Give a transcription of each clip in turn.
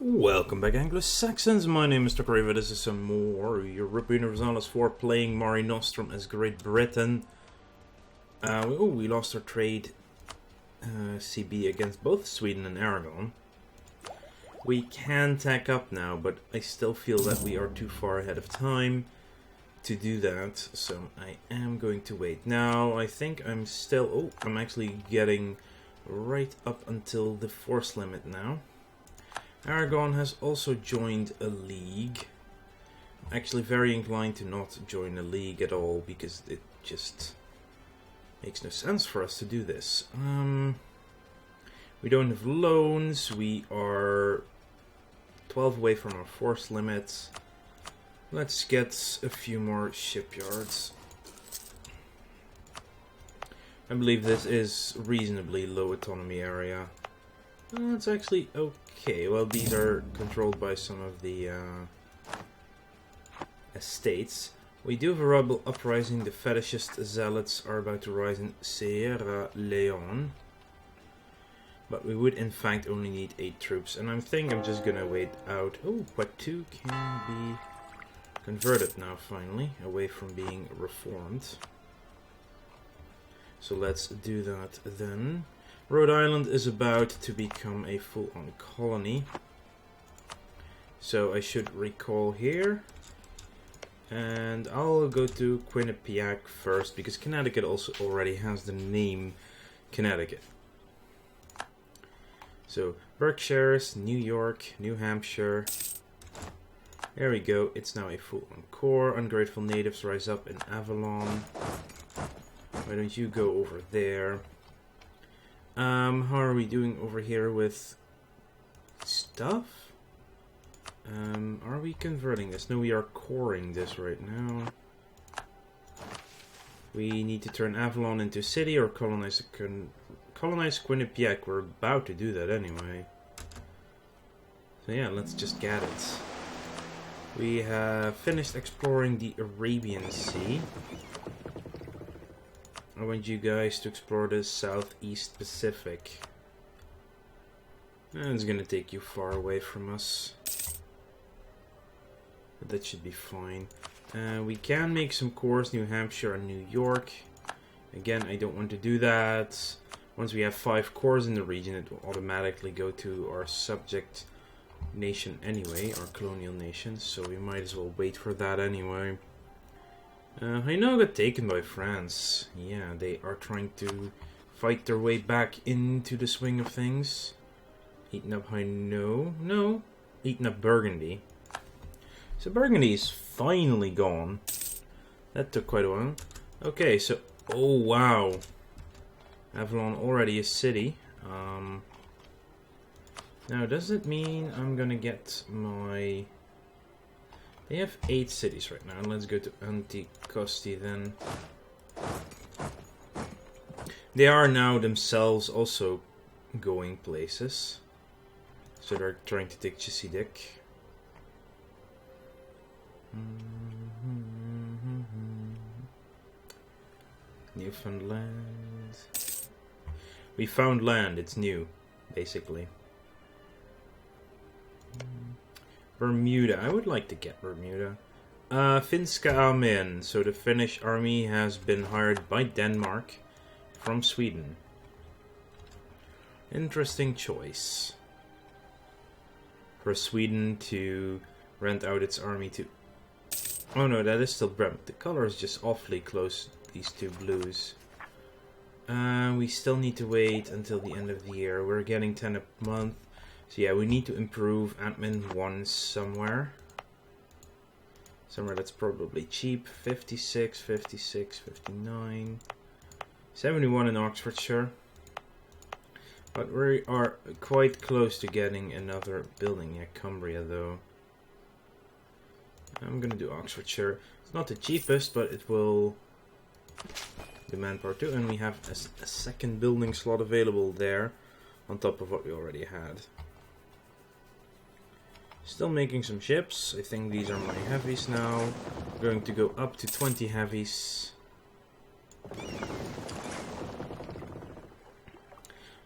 Welcome back, Anglo-Saxons. My name is Dr. Riva. This is some more European Universalis 4 playing Mare Nostrum as Great Britain. We lost our trade CB against both Sweden and Aragon. We can tack up now, but I still feel that we are too far ahead of time to do that, so I am going to wait. Now, I think I'm still... Oh, I'm actually getting right up until the force limit now. Aragon has also joined a league. Actually very inclined to not join a league at all, because it just makes no sense for us to do this. We don't have loans, we are 12 away from our force limits. Let's get a few more shipyards. I believe this is reasonably low autonomy area. It's actually okay. Well, these are controlled by some of the estates. We do have a rebel uprising. The fetishist zealots are about to rise in Sierra Leone. But we would in fact only need 8 troops. And I think I'm just gonna wait out. Oh, Poitou can be converted now finally, away from being reformed. So let's do that then. Rhode Island is about to become a full-on colony. So I should recall here. And I'll go to Quinnipiac first, because Connecticut also already has the name Connecticut. So Berkshires, New York, New Hampshire. There we go, it's now a full-on core. Ungrateful natives rise up in Avalon. Why don't you go over there? How are we doing over here with stuff? Are we converting this? No, we are coring this right now. We need to turn Avalon into a city or colonize Quinnipiac. We're about to do that anyway. So yeah, let's just get it. We have finished exploring the Arabian Sea. I want you guys to explore the Southeast Pacific. And it's gonna take you far away from us. But that should be fine. We can make some cores, New Hampshire and New York. Again, I don't want to do that. Once we have 5 cores in the region, it will automatically go to our subject nation anyway, our colonial nation. So we might as well wait for that anyway. Hainaut got taken by France. Yeah, they are trying to fight their way back into the swing of things. Eating up Hainaut? No, eating up Burgundy. So Burgundy is finally gone. That took quite a while. Okay, so... Oh, wow. Avalon already a city. Now, does it mean I'm gonna get my... They have 8 cities right now. Let's go to Anticosti then. They are now themselves also going places. So they're trying to take Chisidic. Newfoundland. We found land. It's new, basically. Bermuda. I would like to get Bermuda. Finska Armén. So the Finnish army has been hired by Denmark from Sweden. Interesting choice. For Sweden to rent out its army to... Oh no, that is still Brem. The color is just awfully close, these two blues. We still need to wait until the end of the year. We're getting 10 a month. So yeah, we need to improve admin 1 somewhere. Somewhere that's probably cheap. 56, 56, 59. 71 in Oxfordshire. But we are quite close to getting another building at Cumbria though. I'm gonna do Oxfordshire. It's not the cheapest, but it will demand power too. And we have a second building slot available there on top of what we already had. Still making some ships. I think these are my heavies now. Going to go up to 20 heavies.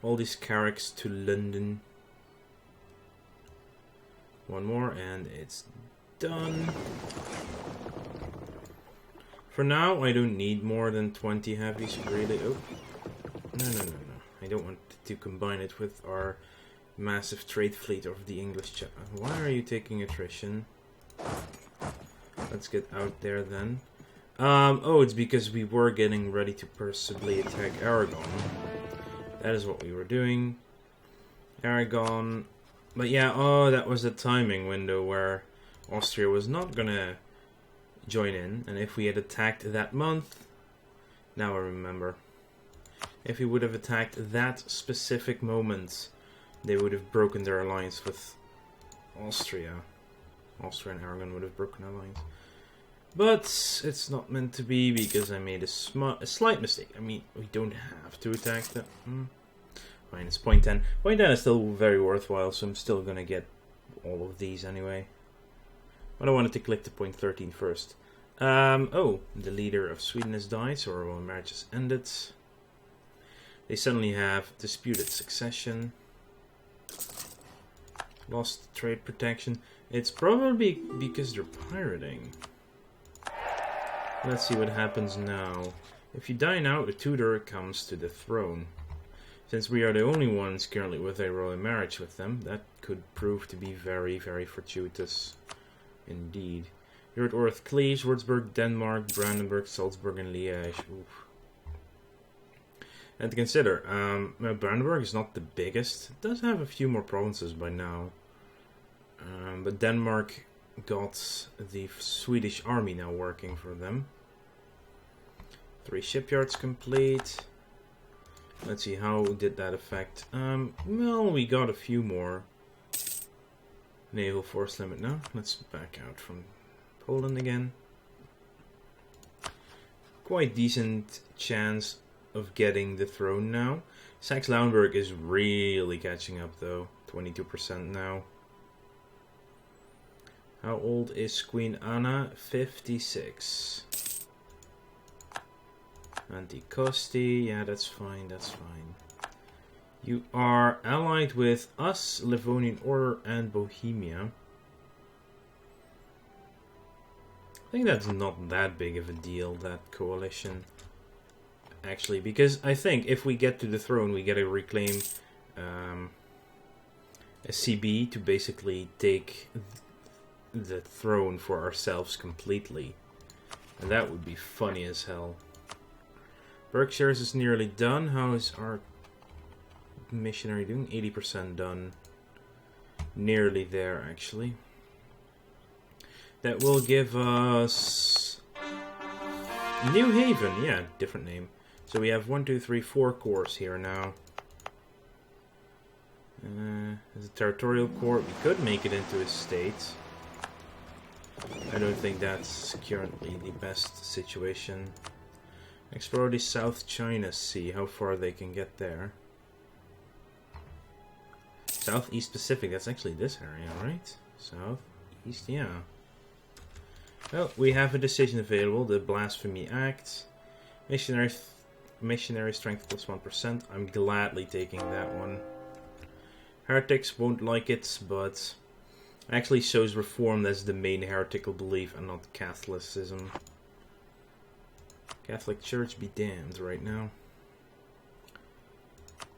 All these carracks to London. One more, and it's done. For now, I don't need more than 20 heavies, really. Oh, no. I don't want to combine it with our massive trade fleet of the English. Why are you taking attrition? Let's get out there then. Oh, it's because we were getting ready to possibly attack Aragon. That is what we were doing. Aragon. But yeah, oh, that was the timing window where Austria was not gonna join in. And if we had attacked that month, now I remember. If we would have attacked that specific moment, they would have broken their alliance with Austria. Austria and Aragon would have broken alliance. But it's not meant to be because I made a slight mistake. I mean, we don't have to attack that. Fine, it's point 10. Point 10 is still very worthwhile, so I'm still gonna get all of these anyway. But I wanted to click the point 13 first. Oh, the leader of Sweden has died, so our royal marriage has ended. They suddenly have disputed succession. Lost trade protection. It's probably because they're pirating. Let's see what happens now. If you die now, a Tudor comes to the throne. Since we are the only ones currently with a royal marriage with them, that could prove to be very, very fortuitous indeed. You're at Orth Cleves, Würzburg, Denmark, Brandenburg, Salzburg, and Liège. Oof. And to consider, Brandenburg is not the biggest. It does have a few more provinces by now. But Denmark got the Swedish army now working for them. 3 shipyards complete. Let's see, how did that affect? Well, we got a few more. Naval force limit now. Let's back out from Poland again. Quite decent chance of getting the throne now. Saxe-Lauenburg is really catching up though. 22% now. How old is Queen Anna? 56. Anticosti, yeah, that's fine, that's fine. You are allied with us, Livonian Order, and Bohemia. I think that's not that big of a deal, that coalition. Actually, because I think if we get to the throne, we get to reclaim a CB to basically take the throne for ourselves completely. And that would be funny as hell. Berkshire's is nearly done. How is our missionary doing? 80% done. Nearly there, actually. That will give us New Haven. Yeah, different name. So we have 1, 2, 3, 4 cores here now. As a territorial core, we could make it into a state. I don't think that's currently the best situation. Explore the South China Sea, how far they can get there. Southeast Pacific, that's actually this area, right? Southeast, yeah. Well, we have a decision available, the Blasphemy Act. Missionary strength plus 1%. I'm gladly taking that one. Heretics won't like it, but actually shows Reformed as the main heretical belief and not Catholicism. Catholic Church be damned right now.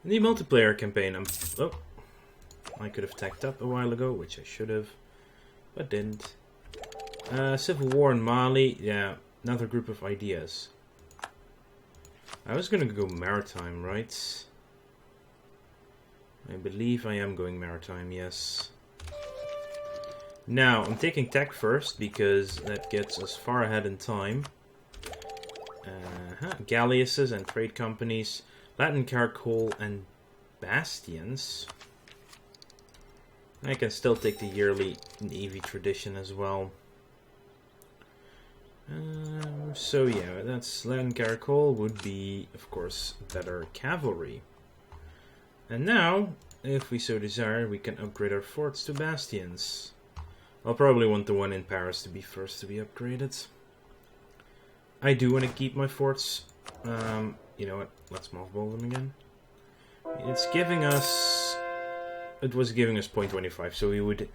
The multiplayer campaign, I could have tacked up a while ago, which I should have, but didn't. Civil War in Mali, yeah, another group of ideas. I was gonna go Maritime, right? I believe I am going Maritime, yes. Now, I'm taking tech first, because that gets us far ahead in time. Galleasses and trade companies, Latin Caracol and Bastions. I can still take the yearly Navy tradition as well. So yeah, that's Latin Caracol would be, of course, better cavalry. And now, if we so desire, we can upgrade our forts to bastions. I'll probably want the one in Paris to be first to be upgraded. I do want to keep my forts. You know what? Let's mothball them again. It's giving us... It was giving us 0.25, so we would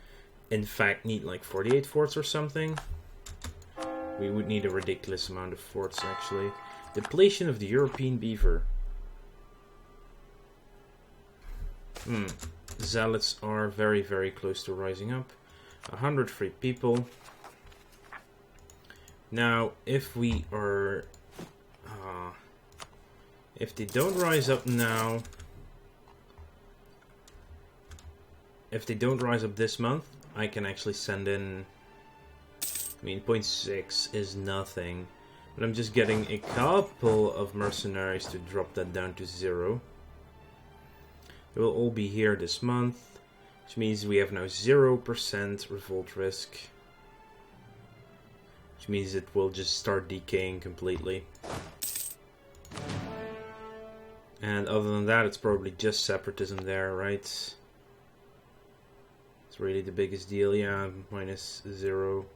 in fact need like 48 forts or something. We would need a ridiculous amount of forts, actually. Depletion of the European beaver. Zealots are very, very close to rising up. 100 free people. Now, if we are... if they don't rise up now... If they don't rise up this month, I can actually send in... I mean, 0.6 is nothing. But I'm just getting a couple of mercenaries to drop that down to 0. They will all be here this month. Which means we have now 0% revolt risk. Which means it will just start decaying completely. And other than that, it's probably just separatism there, right? It's really the biggest deal, yeah, minus 0.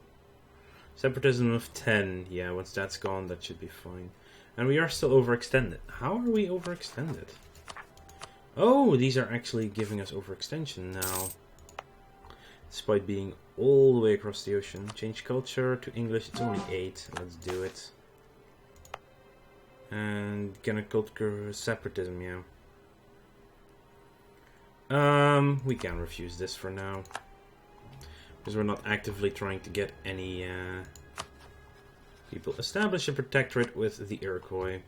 Separatism of 10, yeah, once that's gone, that should be fine. And we are still overextended. How are we overextended? Oh, these are actually giving us overextension now. Despite being all the way across the ocean. Change culture to English, it's only 8, let's do it. And gonna culture separatism, yeah. We can refuse this for now. Because we're not actively trying to get any people. Establish a protectorate with the Iroquois.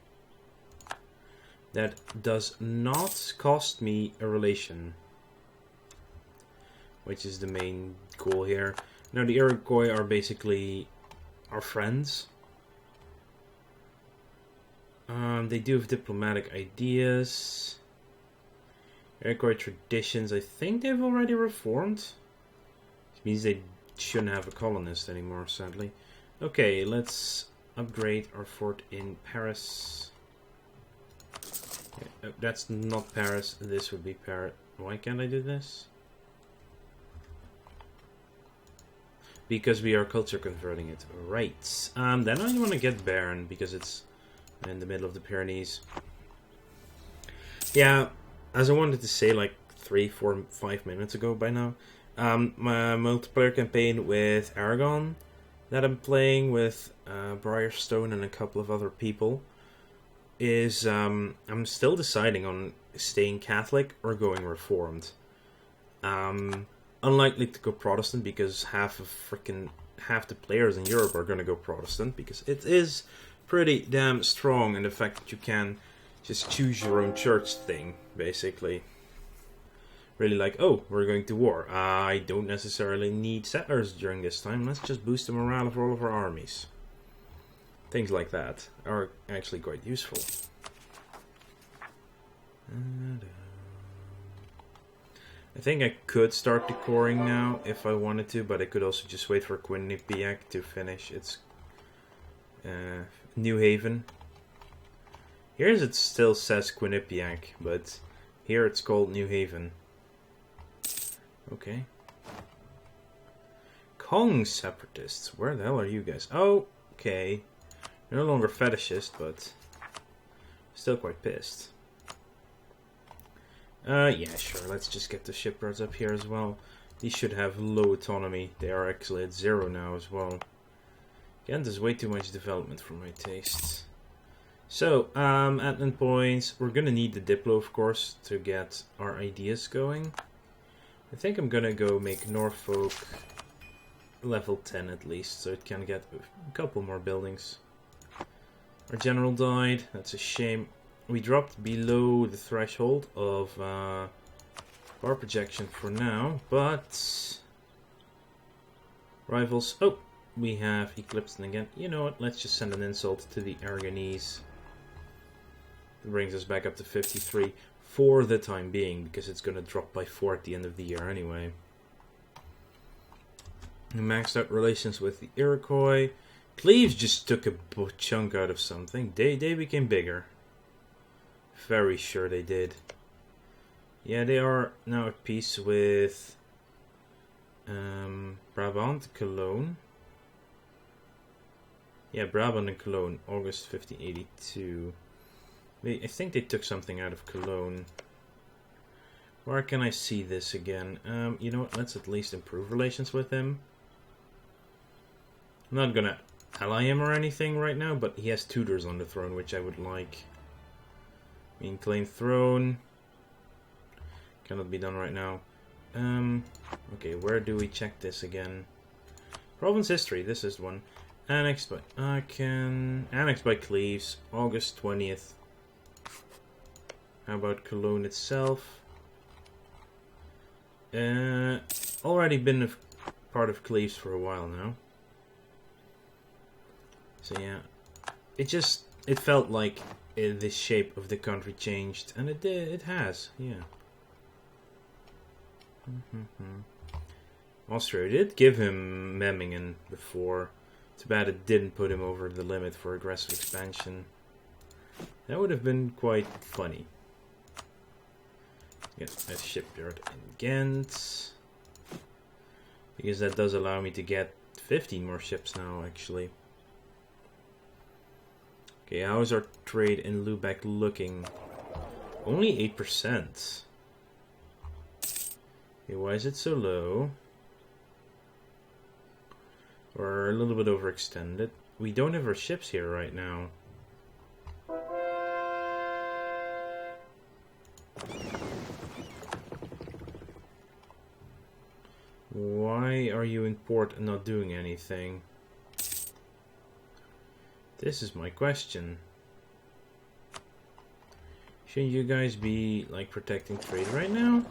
That does not cost me a relation. Which is the main goal here. Now the Iroquois are basically our friends. They do have diplomatic ideas. Iroquois traditions, I think they've already reformed. Which means they shouldn't have a colonist anymore, sadly. Okay, let's upgrade our fort in Paris. Okay, that's not Paris, this would be Paris. Why can't I do this? Because we are culture converting it. Right. Then I want to get Baron, because it's in the middle of the Pyrenees. Yeah, as I wanted to say like 3, 4, 5 minutes ago by now, my multiplayer campaign with Aragon that I'm playing with Briarstone and a couple of other people is I'm still deciding on staying Catholic or going Reformed. Unlikely to go Protestant because half the players in Europe are going to go Protestant because it is pretty damn strong in the fact that you can just choose your own church thing, basically. Really like, oh, we're going to war. I don't necessarily need settlers during this time. Let's just boost the morale of all of our armies. Things like that are actually quite useful. I think I could start decoring now if I wanted to, but I could also just wait for Quinnipiac to finish its New Haven. Here it still says Quinnipiac, but here it's called New Haven. Okay. Kong separatists. Where the hell are you guys? Oh, okay. They're no longer fetishist, but still quite pissed. Yeah, sure. Let's just get the shipyards up here as well. These should have low autonomy. They are actually at 0 now as well. Again, there's way too much development for my tastes. So, admin points. We're gonna need the Diplo, of course, to get our ideas going. I think I'm gonna go make Norfolk level 10 at least, so it can get a couple more buildings. Our general died. That's a shame. We dropped below the threshold of power projection for now, but rivals. Oh, we have eclipsed again. You know what? Let's just send an insult to the Aragonese. It brings us back up to 53 for the time being, because it's going to drop by 4 at the end of the year anyway. We maxed out relations with the Iroquois. Cleves just took a chunk out of something. They became bigger. Very sure they did. Yeah, they are now at peace with Brabant, Cologne. Yeah, Brabant and Cologne, August 1582. I think they took something out of Cologne. Where can I see this again? You know what? Let's at least improve relations with him. I'm not gonna ally him or anything right now, but he has tutors on the throne, which I would like. I mean, claim throne. Cannot be done right now. Okay, where do we check this again? Province history, this is one. Annexed by... Annexed by Cleves, August 20th. How about Cologne itself? Already been a part of Cleves for a while now. So yeah, it felt like the shape of the country changed, and it did. It has, yeah. Austria did give him Memmingen before. Too bad it didn't put him over the limit for aggressive expansion. That would have been quite funny. Get a shipyard in Ghent, because that does allow me to get 15 more ships now, actually. Okay, how is our trade in Lubeck looking? Only 8%. Okay, why is it so low? Or a little bit overextended. We don't have our ships here right now. Why are you in port and not doing anything? This is my question. Shouldn't you guys be, like, protecting trade right now?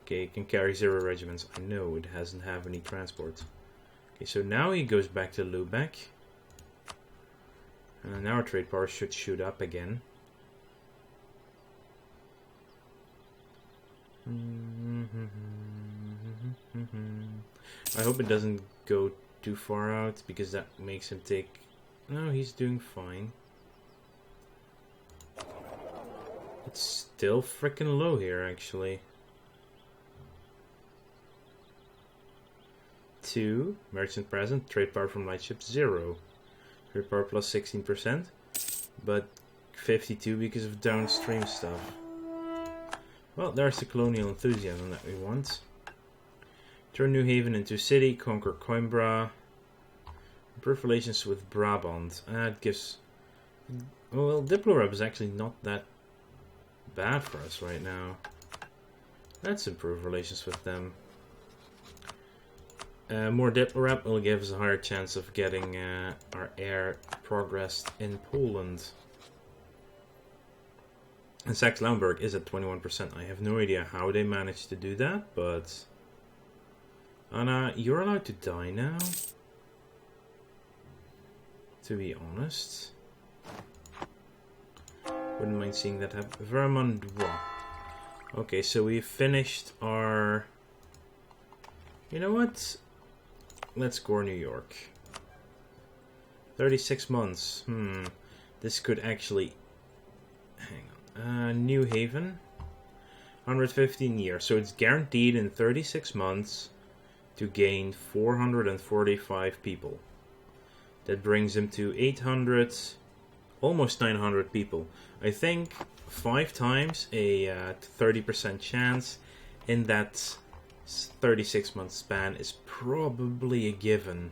Okay, it can carry 0 regiments. I know it doesn't have any transports. Okay, so now he goes back to Lubeck. And now our trade power should shoot up again. I hope it doesn't go too far out, because that makes him take... No, he's doing fine. It's still freaking low here, actually. 2, merchant present, trade power from lightships 0. Trade power plus 16%, but 52 because of downstream stuff. Well, there's the colonial enthusiasm that we want. Turn New Haven into a city, conquer Coimbra, improve relations with Brabant. It gives... Well, Diplorab is actually not that bad for us right now. Let's improve relations with them. More Diplorab will give us a higher chance of getting our air progressed in Poland. And Saxe-Lauenburg is at 21%. I have no idea how they managed to do that, but... Anna, you're allowed to die now? To be honest. Wouldn't mind seeing that happen. Vermandois. Okay, so we've finished our... You know what? Let's score New York. 36 months. This could actually... Hang on. New Haven. 115 years. So it's guaranteed in 36 months to gain 445 people. That brings him to 800... Almost 900 people. I think 5 times a 30% chance in that 36-month span is probably a given.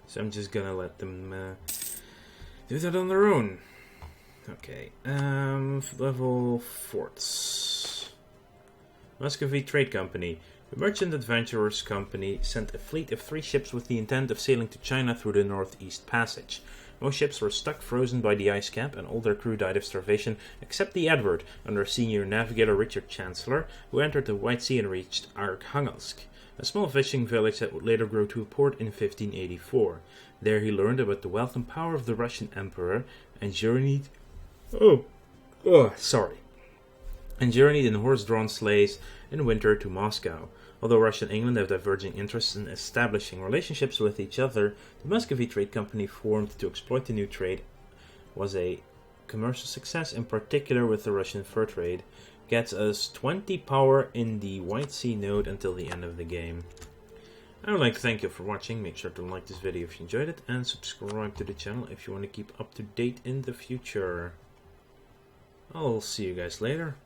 So I'm just gonna let them do that on their own. Okay, level forts. Muscovy Trade Company. The Merchant Adventurers Company sent a fleet of 3 ships with the intent of sailing to China through the Northeast Passage. Most ships were stuck frozen by the ice cap, and all their crew died of starvation, except the Edward, under senior navigator Richard Chancellor, who entered the White Sea and reached Arkhangelsk, a small fishing village that would later grow to a port in 1584. There he learned about the wealth and power of the Russian Emperor, and journeyed... And journeyed in horse-drawn sleighs in winter to Moscow. Although Russia and England have diverging interests in establishing relationships with each other, the Muscovy Trade Company, formed to exploit the new trade, was a commercial success, in particular with the Russian fur trade. Gets us 20 power in the White Sea node until the end of the game. I would like to thank you for watching. Make sure to like this video if you enjoyed it, and subscribe to the channel if you want to keep up to date in the future. I'll see you guys later.